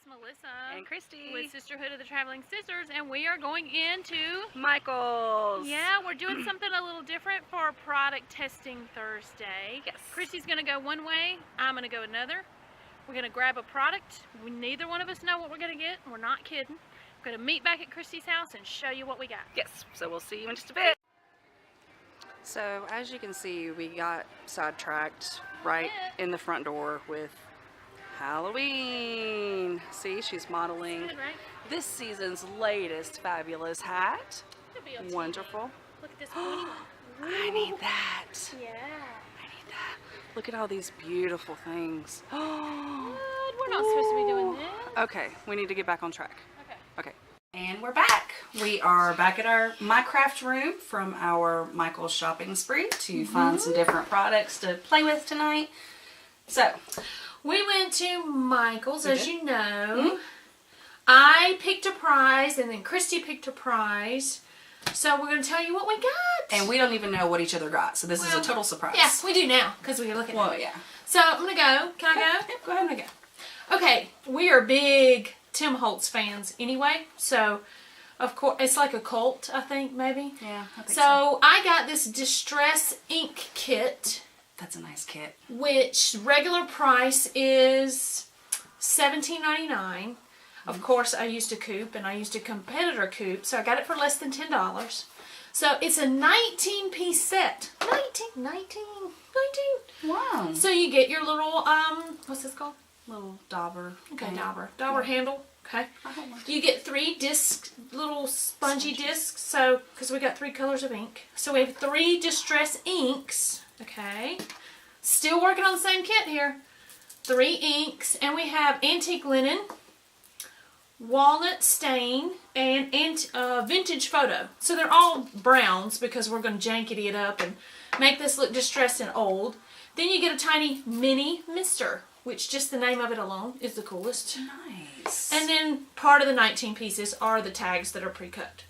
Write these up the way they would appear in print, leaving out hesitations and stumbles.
it's Melissa and Christy with Sisterhood of the Traveling Sisters, and we are going into Michael's. Yeah, we're doing something a little different for product testing Thursday. Yes. Christy's going to go one way, I'm going to go another. We're going to grab a product. Neither one of us know what we're going to get. We're not kidding. We're going to meet back at Christy's house and show you what we got. Yes, so we'll see you in just a bit. So as you can see, we got sidetracked right in the front door with Halloween. See, she's modeling Good, right? this season's latest fabulous hat. Wonderful. Look at this pointy one. I need that. Yeah. I need that. Look at all these beautiful things. Good. We're not supposed to be doing this. Okay, we need to get back on track. Okay. Okay. And we're back. We are back at our My Craft room from our Michael's shopping spree to find some different products to play with tonight. So, we went to Michael's, as you know. Mm-hmm. I picked a prize, and then Christy picked a prize. So we're going to tell you what we got. and we don't even know what each other got, so this is a total surprise. Yeah, we do now, because we were looking at it. Well, yeah. So I'm going to go. Can I go? Yeah, go ahead. I'm going to go. Okay, we are big Tim Holtz fans anyway, so of course, it's like a cult, I think, maybe. Yeah, I think so I got this Distress ink kit. That's a nice kit. Which regular price is $17.99. Of course, I used a coupe and I used a competitor coupe, so I got it for less than $10. So it's a 19-piece set. 19. Wow. So you get your little, what's this called? Little dauber. Okay, dauber handle. Okay. You get 3 discs, little spongy discs. So, because we got 3 colors of ink. So we have 3 Distress inks. Okay. Still working on the same kit here. 3 inks, and we have antique linen, walnut stain, and vintage photo. So they're all browns because we're going to jankety it up and make this look distressed and old. Then you get a tiny mini mister, which just the name of it alone is the coolest. Nice. And then part of the 19 pieces are the tags that are pre-cut,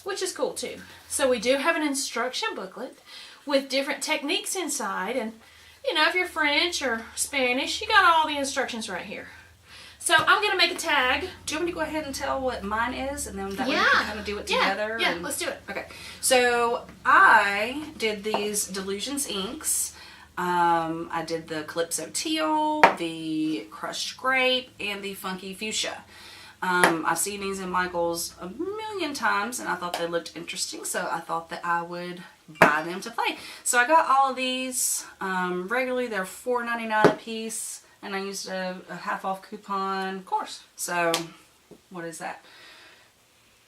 which is cool too. So we do have an instruction booklet with different techniques inside, and you know, if you're French or Spanish, you got all the instructions right here. So I'm going to make a tag. Do you want me to go ahead and tell what mine is, and then that way we can kind of do it together? Yeah, let's do it. Okay, so I did these Dylusions inks. I did the Calypso Teal, the Crushed Grape, and the Funky Fuchsia. I've seen these in Michael's a million times, and I thought they looked interesting, so I thought that I would buy them to play. So I got all of these. Regularly they're $4.99 a piece, and I used a half off coupon. Of course. So what is that?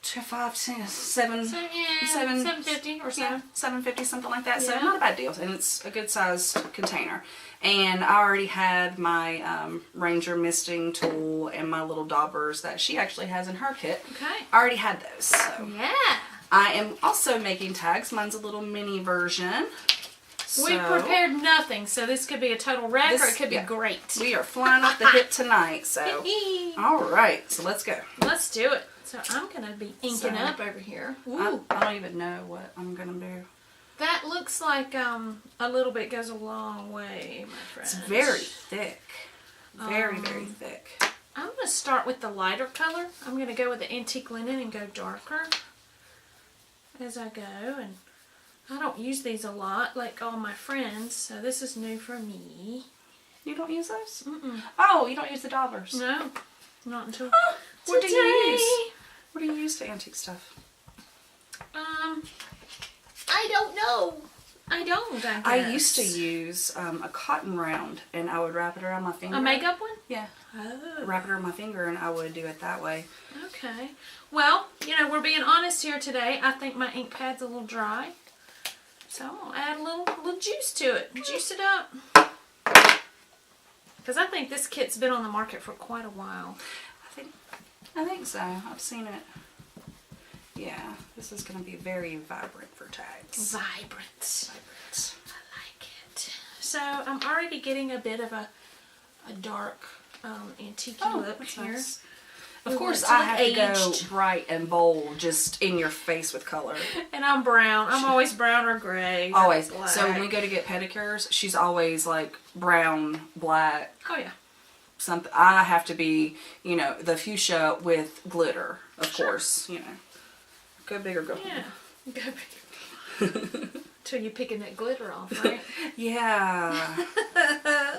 7.50 or so. Yeah, $7.50, something like that. So Yeah. not a bad deal, and it's a good sized container. And I already had my Ranger misting tool and my little daubers that she actually has in her kit. Okay. I already had those. So Yeah. I am also making tags. Mine's a little mini version. We prepared nothing, so this could be a total wreck, or it could be great. We are flying off the hip tonight, so. Alright, so let's go. Let's do it. So I'm going to be inking up over here. Ooh. I don't even know what I'm going to do. That looks like a little bit goes a long way, my friend. It's very thick. Very, very thick. I'm going to start with the lighter color. I'm going to go with the antique linen and go darker as I go. And I don't use these a lot like all my friends, so this is new for me. You don't use those? Mm-mm. Oh, you don't use the daubers? No, not until What today. do you use? What do you use to antique stuff? I don't know. I don't, I used to use a cotton round, and I would wrap it around my finger. A makeup one? Yeah. Oh. Wrap it around my finger, and I would do it that way. Okay. Well, you know, we're being honest here today. I think my ink pad's a little dry. So I'm going to add a little juice to it. Juice it up. Because I think this kit's been on the market for quite a while. I think so. I've seen it. Yeah, this is going to be very vibrant for tags. Vibrant. I like it. So I'm already getting a bit of a dark antique look here. Nice. Of course, I have to go bright and bold, just in your face with color. And I'm brown. I'm always brown or gray. Always. Black. So when we go to get pedicures, she's always like brown, black. Oh yeah. something. I have to be, you know, the fuchsia with glitter, of course. You know, go big or go home. Yeah, go big. Till you're picking that glitter off, right? Yeah,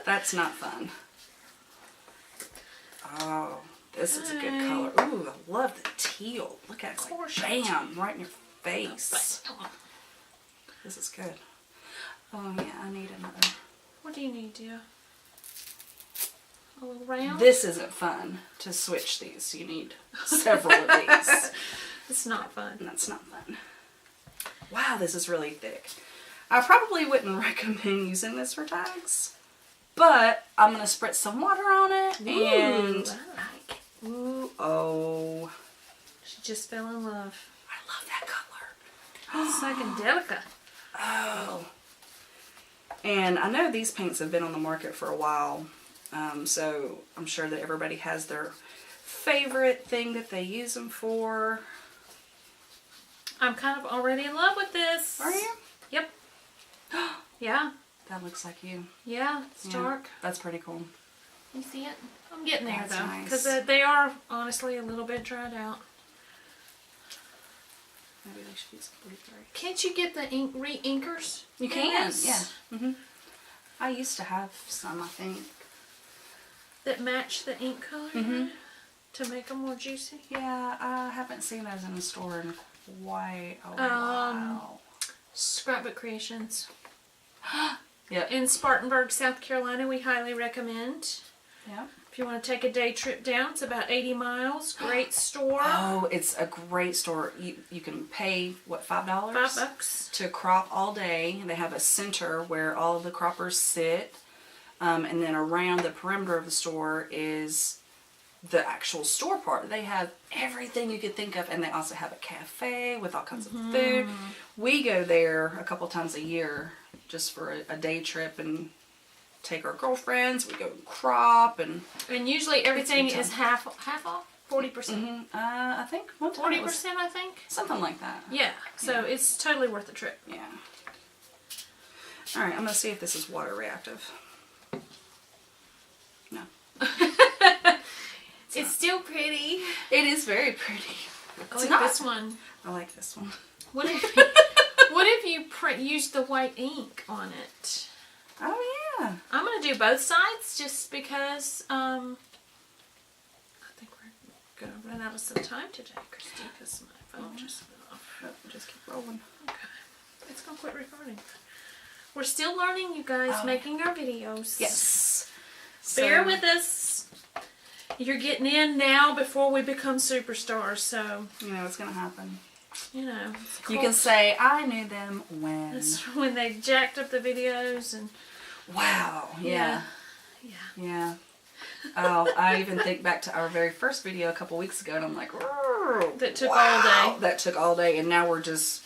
that's not fun. Oh, this is a good color. Ooh, I love the teal. Look at it, like, bam, right in your face. This is good. Oh yeah, I need another. What do you need, dear? A little round? This isn't fun to switch these. You need several of these. It's not fun. That's not fun. Wow, this is really thick. I probably wouldn't recommend using this for tags, but I'm going to spritz some water on it. Ooh, and I like it. Ooh, oh. She just fell in love. I love that color. Psychedelica. Oh. And I know these paints have been on the market for a while, so I'm sure that everybody has their favorite thing that they use them for. I'm kind of already in love with this. Are you? Yep. Yeah. That looks like you. Yeah, it's dark. That's pretty cool. You see it? I'm getting there That's though, nice. because they are honestly a little bit dried out. Maybe they should use blue gray. Can't you get the ink re-inkers? You can, yeah. I used to have some, I think. That match the ink color to make them more juicy. Yeah, I haven't seen those in the store in quite a while. Scrapbook Creations. Yep. In Spartanburg, South Carolina, we highly recommend. Yep. If you want to take a day trip down, it's about 80 miles. Great store. Oh, it's a great store. You can pay, what, $5? $5. To crop all day. They have a center where all of the croppers sit. And then around the perimeter of the store is the actual store part. They have everything you could think of, and they also have a cafe with all kinds of food. We go there a couple times a year just for a day trip and take our girlfriends. We go crop and usually everything is half off, 40%. I think 40%, I think. Something like that. Yeah. So it's totally worth the trip. Yeah. All right, I'm gonna see if this is water reactive. No. It's still pretty. It is very pretty. I like this one. I like this one. What if you used the white ink on it? Oh yeah. I'm gonna do both sides just because I think we're gonna run out of some time today, Christy, because my phone just went off. Nope, just keep rolling. Okay. It's gonna quit recording. We're still learning, you guys, making our videos. Yes. Bear with us. You're getting in now before we become superstars, so you know what's gonna happen. You know. You can say, I knew them when. That's when they jacked up the videos and... Wow. Yeah. Yeah. Yeah. Oh, I even think back to our very first video a couple weeks ago, and I'm like, that took all day. That took all day, and now we're just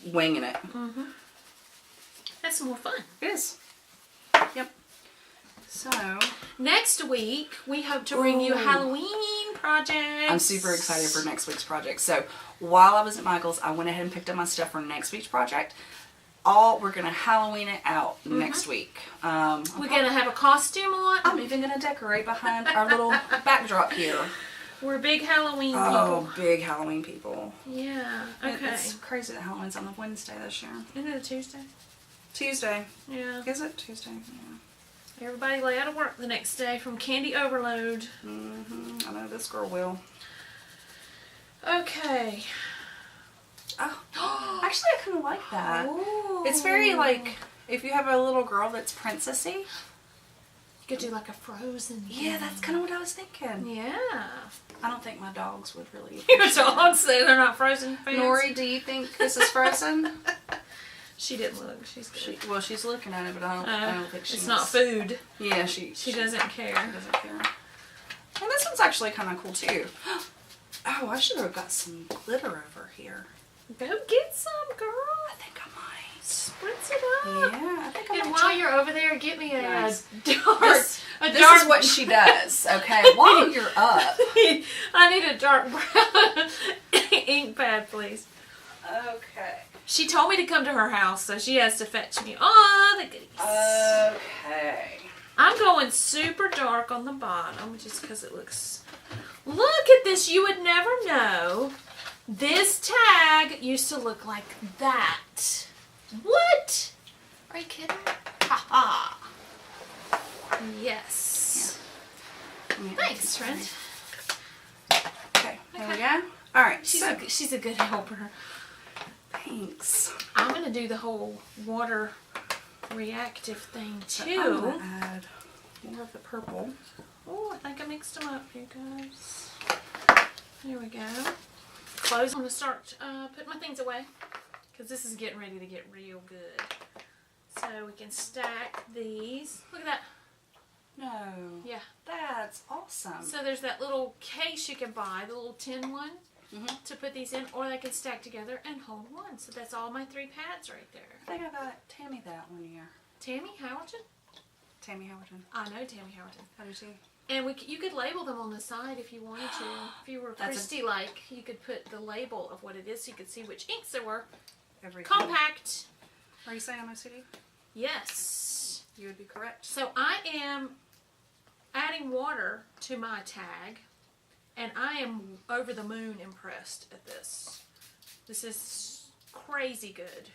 winging it. That's more fun. It is. Yep. So, next week, we hope to bring you Halloween projects. I'm super excited for next week's project. So, while I was at Michael's, I went ahead and picked up my stuff for next week's project. We're going to Halloween it out next week. We're going to have a costume on. I'm even going to decorate behind our little backdrop here. We're big Halloween people. Oh, big Halloween people. Yeah, okay. It's crazy that Halloween's on a Wednesday this year. Isn't it a Tuesday? Tuesday. Yeah. Is it Tuesday? Yeah. Everybody lay out of work the next day from candy overload. I know this girl will. Okay. Oh, actually I kind of like that. Ooh. It's very like, if you have a little girl that's princessy. You could do like a Frozen. Yeah, that's kind of what I was thinking. Yeah. I don't think my dogs would really. Your dogs say they're not Frozen fans. Nori, do you think this is Frozen? She didn't look. She's good. She's looking at it, but I don't think she's... It's not food. Yeah, she doesn't care. She doesn't care. And this one's actually kind of cool too. Oh, I should have got some glitter over here. Go get some, girl. I think I might. Spritz it up. Yeah, I think I might. And while you're over there, get me a dart. This is what she does, okay? While you're up. I need a dark brown ink pad, please. Okay. She told me to come to her house, so she has to fetch me all the goodies. Okay. I'm going super dark. dark on the bottom just because it looks... Look at this. You would never know. This tag used to look like that. What? Are you kidding? Ha ha. Yes. Yeah. Thanks, friend. Okay, here we go. All right, She's a good helper. Thanks. I'm going to do the whole water reactive thing, too. I'm going to add more of the purple. Oh, I think I mixed them up here, guys. There we go. Close. I'm going to start putting my things away because this is getting ready to get real good. So we can stack these. Look at that. No. Yeah. That's awesome. So there's that little case you can buy, the little tin one, to put these in, or they can stack together and hold one. So that's all my 3 pads right there. I think I got Tammy that one year. Tammy Howerton? Tammy Howerton. I know Tammy Howerton. How did you? And you could label them on the side if you wanted to. If you were Christy-like, you could put the label of what it is so you could see which inks there were. Everything. Compact. Are you saying on OCD? Yes. You would be correct. So I am adding water to my tag, and I am over the moon impressed at this. This is crazy good.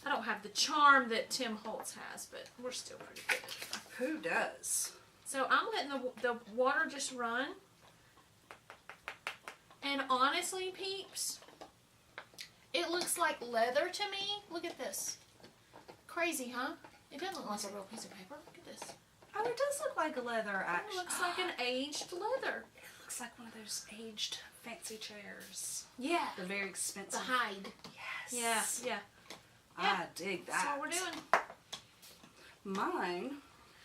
I don't have the charm that Tim Holtz has, but we're still pretty good. Who does? So I'm letting the water just run. And honestly, peeps, it looks like leather to me. Look at this. Crazy, huh? It doesn't look like a real piece of paper. Look at this. Oh, it does look like leather, actually. It looks like an aged leather. It looks like one of those aged fancy chairs. Yeah. The very expensive. The hide. Yes. Yeah. I dig that. That's what we're doing. Mine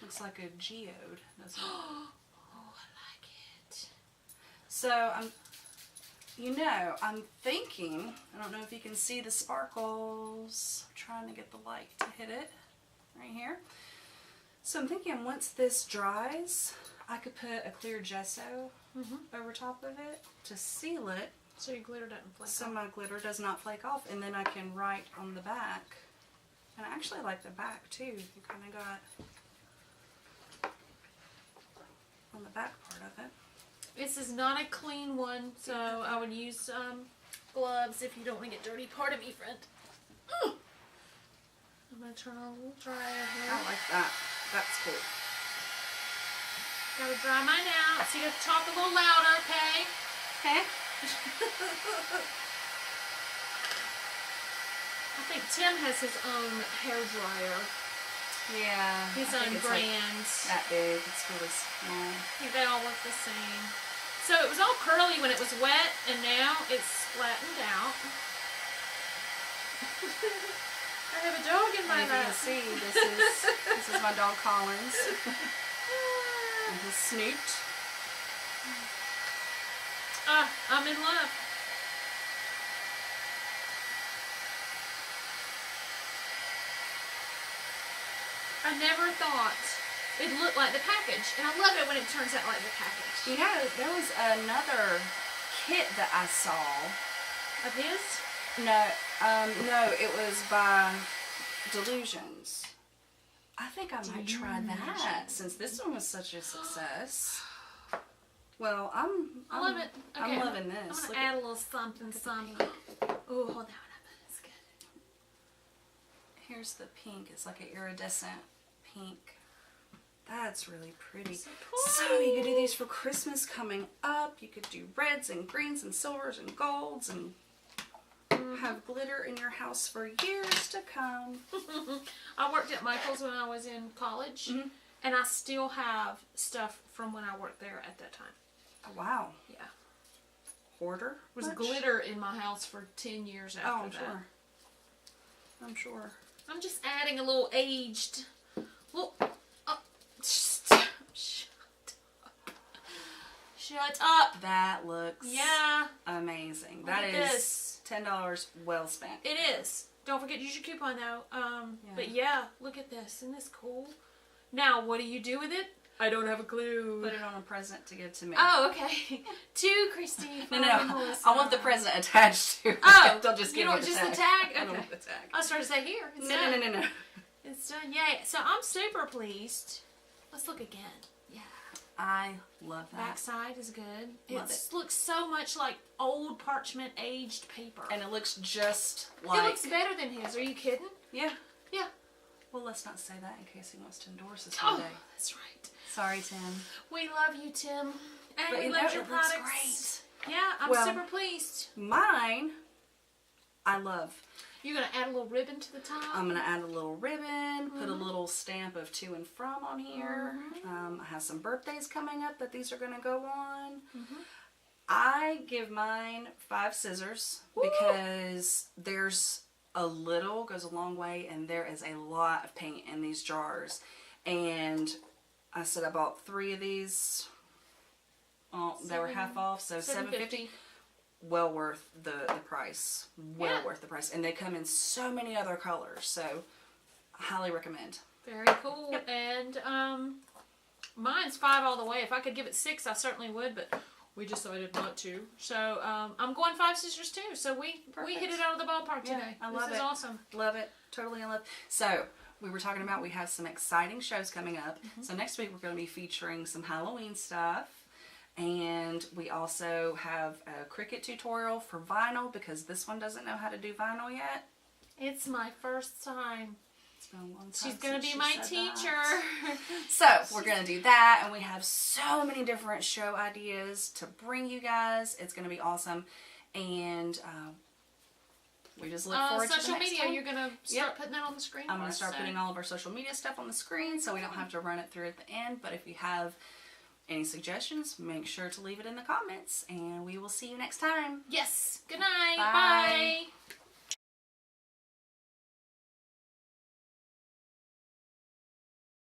looks like a geode, doesn't it? Oh, I like it. So I'm thinking, I don't know if you can see the sparkles. I'm trying to get the light to hit it right here. So I'm thinking once this dries, I could put a clear gesso over top of it to seal it. So your glitter doesn't flake So off. my glitter does not flake off, and then I can write on the back. And I actually like the back too. You kind of got on the back part of it. This is not a clean one, so I would use gloves if you don't want to get dirty. Pardon me, friend. I'm going to turn on a little dryer here. I like that. That's cool. Gotta dry mine out, so you have to talk a little louder, okay? Okay. I think Tim has his own hair dryer. Yeah. His I own think it's brand. Like that big. It's really small. I think they all look the same. So it was all curly when it was wet, and now it's flattened out. I have a dog in my lap. As you can see, this is my dog Collins. And his snoot. I'm in love. I never thought it looked like the package, and I love it when it turns out like the package. You know, there was another kit that I saw. Of his? No, it was by Dylusions. I think I might try that since this one was such a success. Well, I love it. Okay, I'm loving this. I'm gonna add a little something. Oh, hold that one up. That's good. Here's the pink. It's like an iridescent pink. That's really pretty. So cool. So you could do these for Christmas coming up. You could do reds and greens and silvers and golds and have glitter in your house for years to come. I worked at Michael's when I was in college, and I still have stuff from when I worked there at that time. Oh, wow. Yeah. Hoarder? There was glitter in my house for 10 years after I'm that. sure. I'm sure. I'm just adding a little aged. Well, shut up. Shut up. That looks amazing. Look That at is this. $10 well spent. It is. Don't forget to use your coupon though. But yeah, look at this. Isn't this cool? Now, what do you do with it? I don't have a clue. Put it on a present to give to me. Oh, okay. To Christy. No. I want the present attached to it. Oh, Don't just give me the just tag. the tag? I don't Okay. want the tag. I was trying to say here. It's No. It's done. Yay. So I'm super pleased. Let's look again. Yeah. I love that. Backside is good. Love It looks so much like old parchment aged paper. And it looks just like... It looks better than his. Are you kidding? Yeah. Yeah. Well, let's not say that in case he wants to endorse us one day. Oh, that's right. Sorry, Tim. We love you, Tim. And But we you love know, your it looks products. Yeah, I'm super pleased. Mine, I love. You're going to add a little ribbon to the top? I'm going to add a little ribbon, put a little stamp of to and from on here. I have some birthdays coming up that these are going to go on. I give mine 5 scissors because there's a little goes a long way, and there is a lot of paint in these jars. And I said I bought 3 of these. Oh, they were half off, so $7.50. Well worth the price. Well worth the price. And they come in so many other colors, so I highly recommend. Very cool. Yep. And mine's 5 all the way. If I could give it 6, I certainly would, but we decided not to. So I'm going 5 scissors too. So we hit it out of the ballpark today. I love it. This is awesome. Love it. Totally in love. So we were talking about we have some exciting shows coming up. So next week we're going to be featuring some Halloween stuff. And we also have a Cricut tutorial for vinyl because this one doesn't know how to do vinyl yet. It's my first time. It's been a long time. She's going to be my teacher. So we're going to do that, and we have so many different show ideas to bring you guys. It's going to be awesome. And we just look forward to the next social media, time. you're going to start putting that on the screen? I'm going to start putting all of our social media stuff on the screen so we don't have to run it through at the end. But if you have any suggestions, make sure to leave it in the comments, and we will see you next time. Yes. Good night. Bye. Bye.